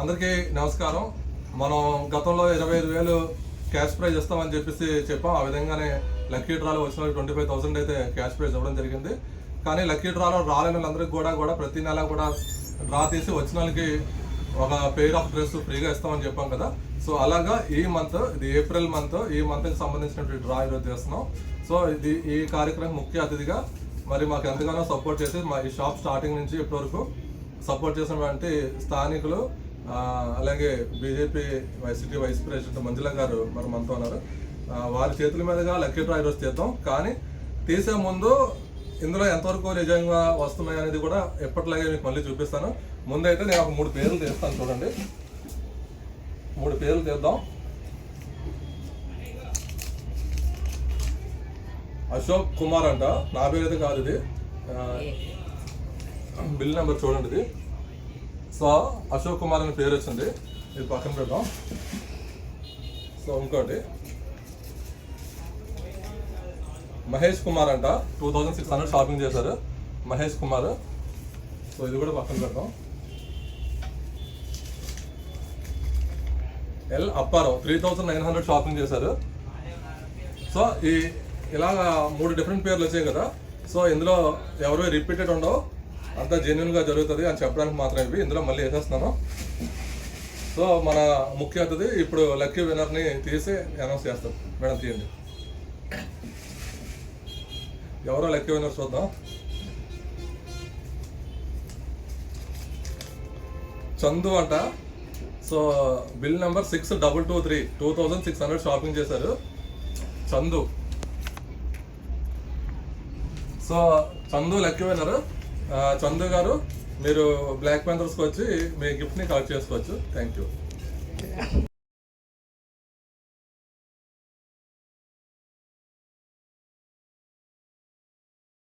అందరికీ నమస్కారం. మనం గతంలో 25,000 క్యాష్ ప్రైజ్ ఇస్తామని చెప్పాం. ఆ విధంగానే లక్కీ డ్రాలో వచ్చిన 25,000 అయితే క్యాష్ ప్రైజ్ ఇవ్వడం జరిగింది. కానీ లక్కీ డ్రాలో రాలేని వాళ్ళందరికీ కూడా ప్రతి నెల కూడా డ్రా తీసి వచ్చిన వాళ్ళకి ఒక పెయిర్ ఆఫ్ డ్రెస్ ఫ్రీగా ఇస్తామని చెప్పాం కదా. సో అలాగా ఈ మంత్, ఇది ఏప్రిల్ మంత్, ఈ మంత్కి సంబంధించినటువంటి డ్రా ఈరోజు చేస్తున్నాం. సో ఈ కార్యక్రమం ముఖ్య అతిథిగా మరి మాకు ఎంతగానో సపోర్ట్ చేసి మా ఈ షాప్ స్టార్టింగ్ నుంచి ఇప్పటివరకు సపోర్ట్ చేసినటువంటి స్థానికులు, అలాగే బీజేపీ సిటీ వైస్ ప్రెసిడెంట్ మంజుల గారు మరి మనతో ఉన్నారు. వారి చేతుల మీదుగా లక్కీ డ్రా ఈరోజు తీద్దాం. కానీ తీసే ముందు ఇందులో ఎంతవరకు నిజంగా వస్తున్నాయి అనేది కూడా ఎప్పటిలాగే మీకు మళ్ళీ చూపిస్తాను. ముందైతే నేను ఒక 3 పేర్లు తీస్తాను. చూడండి, 3 పేర్లు తీద్దాం. అశోక్ కుమార్ అంట, నా పేరు అయితే కాదు, ఇది బిల్ నెంబర్ చూడండి. ఇది సో అశోక్ కుమార్ అనే పేరు వచ్చింది, ఇది పక్కన పెడదాం. సో ఇంకోటి మహేష్ కుమార్ అంట, 2600 షాపింగ్ చేశారు మహేష్ కుమార్. సో ఇది కూడా పక్కన పెడదాం. ఎల్ అప్పారావు 3900 షాపింగ్ చేశారు. సో ఇలాగా 3 డిఫరెంట్ పేర్లు వచ్చాయి కదా. సో ఇందులో ఎవరు రిపీటెడ్ ఉండవు, అంతా జెన్యున్గా జరుగుతుంది అని చెప్పడానికి మాత్రం ఇవి ఇందులో మళ్ళీ వేసేస్తున్నాను. సో మన ముఖ్య అతిథి ఇప్పుడు లక్కీ విన్నర్ని తీసి అనౌన్స్ చేస్తారు. మేడం తీయండి, ఎవరో లక్కీ విన్నర్ చూద్దాం. చందు అంట. సో బిల్ నెంబర్ 6223, 2600 షాపింగ్ చేశారు Chandu. So Chandu lucky winner. Chandu గారు, మీరు బ్లాక్ ప్యాంథర్స్కి వచ్చి మీ గిఫ్ట్ని కలెక్ట్ చేసుకోవచ్చు. Thank you.